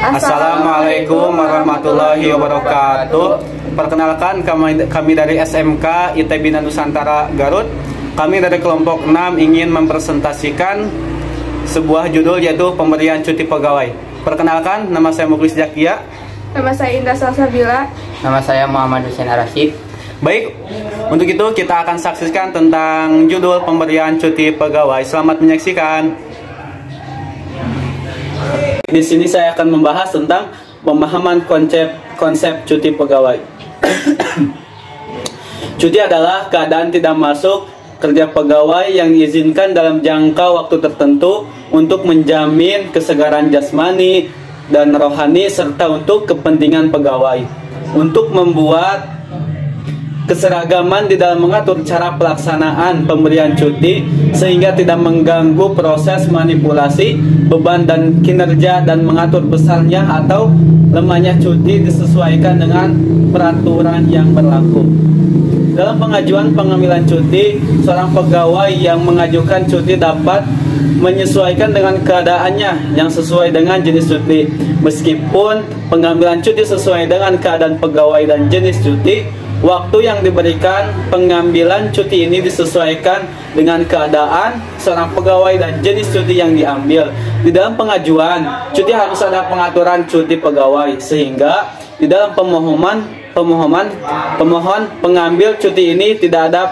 Assalamualaikum warahmatullahi wabarakatuh. Perkenalkan, kami dari SMK ITB Nusantara Garut. Kami dari kelompok 6 ingin mempresentasikan sebuah judul, yaitu pemberian cuti pegawai. Perkenalkan, nama saya Muklis Jakia. Nama saya Indah Salsabila. Nama saya Muhammad Hussein Arasyid. Baik, untuk itu kita akan saksikan tentang judul pemberian cuti pegawai. Selamat menyaksikan. Di sini saya akan membahas tentang pemahaman konsep cuti pegawai. Cuti adalah keadaan tidak masuk kerja pegawai yang diizinkan dalam jangka waktu tertentu untuk menjamin kesegaran jasmani dan rohani serta untuk kepentingan pegawai, untuk membuat keseragaman di dalam mengatur cara pelaksanaan pemberian cuti sehingga tidak mengganggu proses manipulasi beban dan kinerja, dan mengatur besarnya atau lemahnya cuti disesuaikan dengan peraturan yang berlaku. Dalam pengajuan pengambilan cuti, seorang pegawai yang mengajukan cuti dapat menyesuaikan dengan keadaannya yang sesuai dengan jenis cuti. Meskipun pengambilan cuti sesuai dengan keadaan pegawai dan jenis cuti, waktu yang diberikan pengambilan cuti ini disesuaikan dengan keadaan seorang pegawai dan jenis cuti yang diambil. Di dalam pengajuan cuti harus ada pengaturan cuti pegawai, sehingga di dalam pemohon pengambil cuti ini tidak ada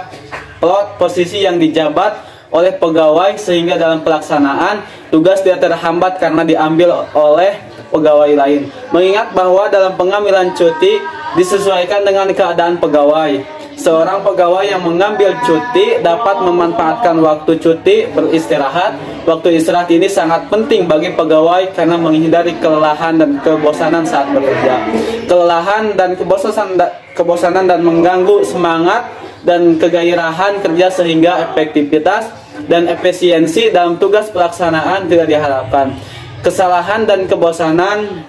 posisi yang dijabat oleh pegawai, sehingga dalam pelaksanaan tugas tidak terhambat karena diambil oleh pegawai lain. Mengingat bahwa dalam pengambilan cuti disesuaikan dengan keadaan pegawai. Seorang pegawai yang mengambil cuti dapat memanfaatkan waktu cuti beristirahat. Waktu istirahat ini sangat penting bagi pegawai karena menghindari kelelahan dan kebosanan saat bekerja. Kelelahan dan kebosanan dan mengganggu semangat dan kegairahan kerja, sehingga efektivitas dan efisiensi dalam tugas pelaksanaan tidak diharapkan. Kesalahan dan kebosanan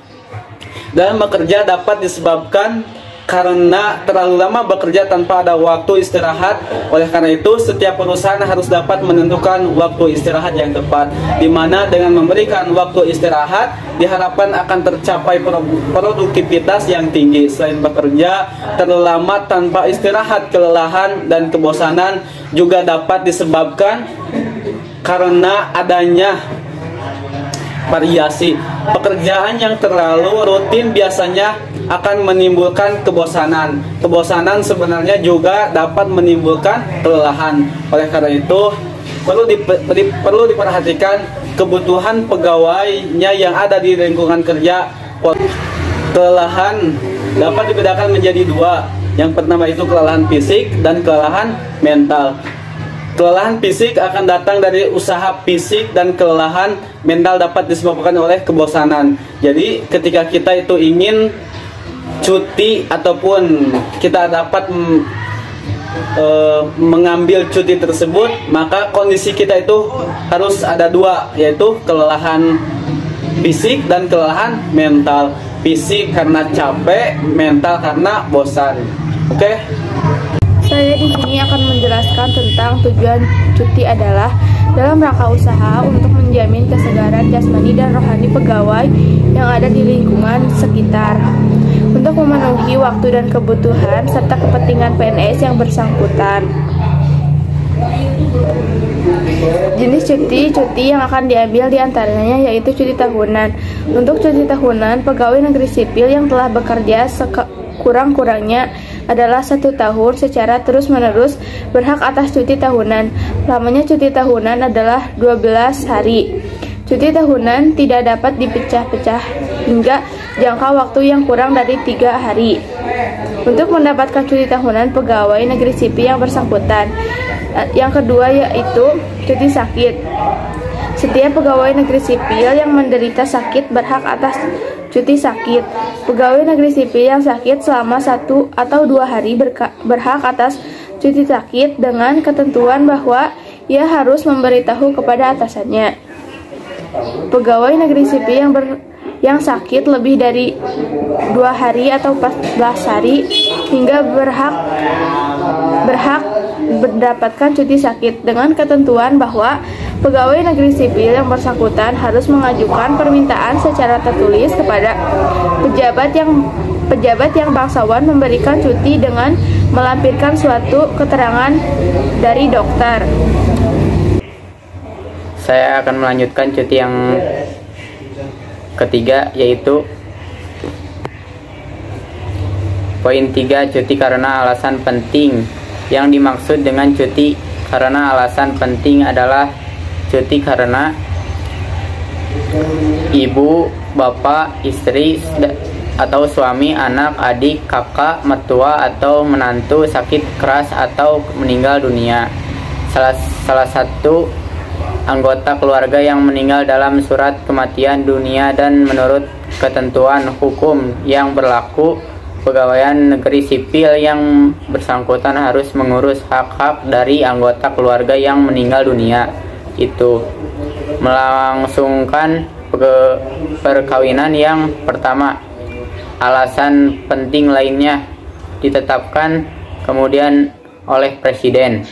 dalam bekerja dapat disebabkan karena terlalu lama bekerja tanpa ada waktu istirahat. Oleh karena itu, setiap perusahaan harus dapat menentukan waktu istirahat yang tepat, di mana dengan memberikan waktu istirahat diharapkan akan tercapai produktivitas yang tinggi. Selain bekerja terlalu lama tanpa istirahat, kelelahan dan kebosanan juga dapat disebabkan karena adanya variasi pekerjaan yang terlalu rutin biasanya akan menimbulkan kebosanan. Kebosanan sebenarnya juga dapat menimbulkan kelelahan. Oleh karena itu, perlu diperhatikan kebutuhan pegawainya yang ada di lingkungan kerja. Kelelahan dapat dibedakan menjadi dua. Yang pertama itu kelelahan fisik dan kelelahan mental. Kelelahan fisik akan datang dari usaha fisik, dan kelelahan mental dapat disebabkan oleh kebosanan. Jadi ketika kita itu ingin cuti ataupun kita dapat mengambil cuti tersebut, maka kondisi kita itu harus ada dua, yaitu kelelahan fisik dan kelelahan mental. Fisik karena capek, mental karena bosan. Oke? Saya di sini akan menjelaskan tentang tujuan cuti adalah dalam rangka usaha untuk menjamin kesegaran jasmani dan rohani pegawai yang ada di lingkungan sekitar, untuk memenuhi waktu dan kebutuhan serta kepentingan PNS yang bersangkutan. Jenis cuti yang akan diambil diantaranya yaitu cuti tahunan. Untuk cuti tahunan, pegawai negeri sipil yang telah bekerja kurang-kurangnya adalah 1 tahun secara terus-menerus berhak atas cuti tahunan. Lamanya cuti tahunan adalah 12 hari. Cuti tahunan tidak dapat dipecah-pecah hingga jangka waktu yang kurang dari 3 hari. Untuk mendapatkan cuti tahunan pegawai negeri sipil yang bersangkutan. Yang kedua yaitu cuti sakit. Setiap pegawai negeri sipil yang menderita sakit berhak atas cuti sakit. Pegawai negeri sipil yang sakit selama 1 atau 2 hari berhak atas cuti sakit dengan ketentuan bahwa ia harus memberitahu kepada atasannya. Pegawai negeri sipil yang sakit lebih dari 2 hari atau 14 hari hingga berhak mendapatkan cuti sakit dengan ketentuan bahwa Pegawai negeri sipil yang bersangkutan harus mengajukan permintaan secara tertulis kepada pejabat yang bangsawan memberikan cuti dengan melampirkan suatu keterangan dari dokter. Saya akan melanjutkan cuti yang ketiga, yaitu poin 3, cuti karena alasan penting. Yang dimaksud dengan cuti karena alasan penting adalah cuti karena ibu, bapak, istri, atau suami, anak, adik, kakak, mertua, atau menantu sakit keras atau meninggal dunia. Salah satu anggota keluarga yang meninggal dalam surat kematian dunia, dan menurut ketentuan hukum yang berlaku, pegawai negeri sipil yang bersangkutan harus mengurus hak-hak dari anggota keluarga yang meninggal dunia itu. Melangsungkan perkawinan yang pertama. Alasan penting lainnya ditetapkan kemudian oleh Presiden.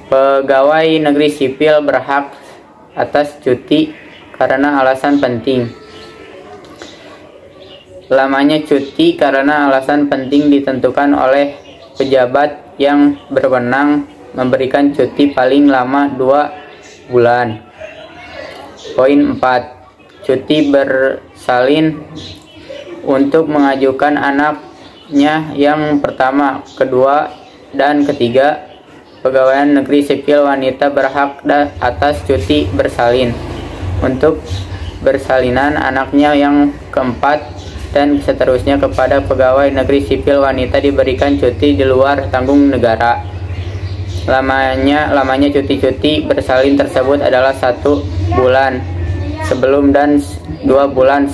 Pegawai negeri sipil berhak atas cuti karena alasan penting. Lamanya cuti karena alasan penting ditentukan oleh pejabat yang berwenang memberikan cuti paling lama 2 bulan. Poin 4. Cuti bersalin untuk mengajukan anaknya yang pertama, kedua, dan ketiga. Pegawai negeri sipil wanita berhak atas cuti bersalin untuk bersalinan anaknya yang keempat, dan seterusnya. Kepada pegawai negeri sipil wanita diberikan cuti di luar tanggung negara. Lamanya cuti bersalin tersebut adalah 1 bulan sebelum dan 2 bulan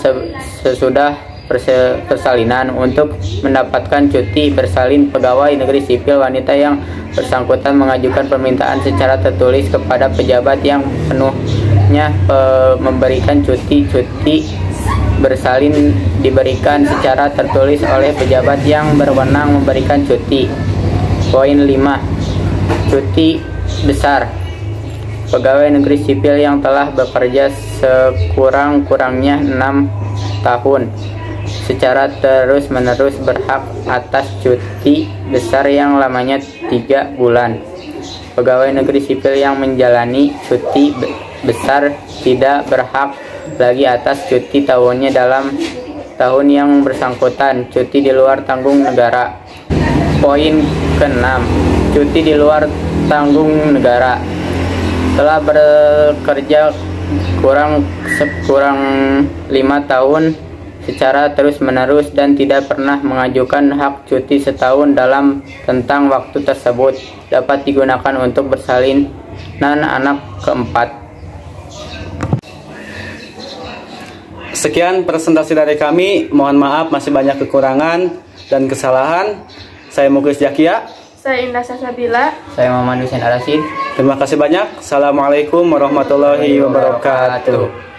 sesudah persalinan. Untuk mendapatkan cuti bersalin, pegawai negeri sipil wanita yang bersangkutan mengajukan permintaan secara tertulis kepada pejabat yang penuhnya memberikan cuti bersalin diberikan secara tertulis oleh pejabat yang berwenang memberikan cuti. Poin 5. Cuti besar. Pegawai negeri sipil yang telah bekerja sekurang-kurangnya 6 tahun secara terus-menerus berhak atas cuti besar yang lamanya 3 bulan. Pegawai negeri sipil yang menjalani cuti besar tidak berhak lagi atas cuti tahunnya dalam tahun yang bersangkutan. Cuti di luar tanggung negara. Poin ke-6. Cuti di luar tanggung negara. Telah bekerja kurang 5 tahun secara terus-menerus dan tidak pernah mengajukan hak cuti setahun dalam tentang waktu tersebut, dapat digunakan untuk bersalinan anak keempat. Sekian presentasi dari kami. Mohon maaf masih banyak kekurangan dan kesalahan. Saya Muklis Jakia. Saya Indah Sasabila. Saya Muhammad Hussein Arasid. Terima kasih banyak. Assalamualaikum warahmatullahi wabarakatuh.